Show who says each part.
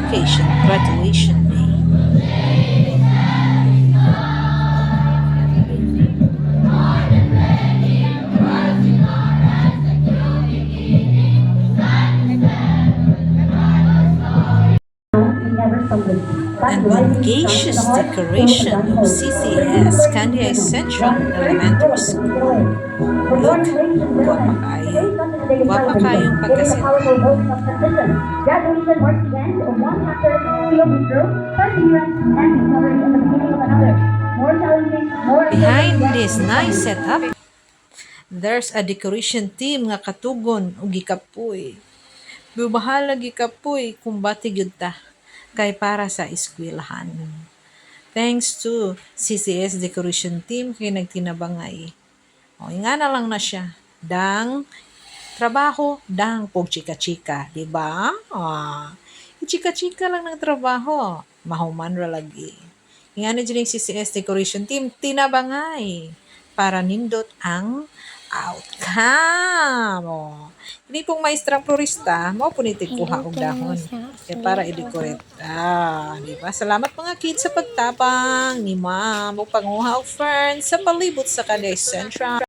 Speaker 1: education graduation day. And bodacious decoration of CCS Candia Central Elementary School. Look, guwapa kayong pagkasin.
Speaker 2: Graduation marks the end of one chapter, filled with growth, perseverance, and discovery at the beginning of another. More challenging, more
Speaker 1: Behind this nice setup, there's a decoration team nga katugon ug gikapoy. Bubahala gikapoy kung bati gyud ta kay para sa eskwelahan. Thanks to CCS decoration team kay nagtinabangay. O nga na lang na siya. Dang trabaho, dang pog chika-chika, di ba? Chika-chika lang ng trabaho. Mahuman ra lagi. Nga na dyan yung CCS decoration team, tinabangay para nindot ang outcome. Hindi pong maestrang florista, mo po kuha og dahon. Para i-decorate. Di ba? Salamat mga kids sa pagtabang ni ma'am o panguha og ferns sa palibot sa Candia Central.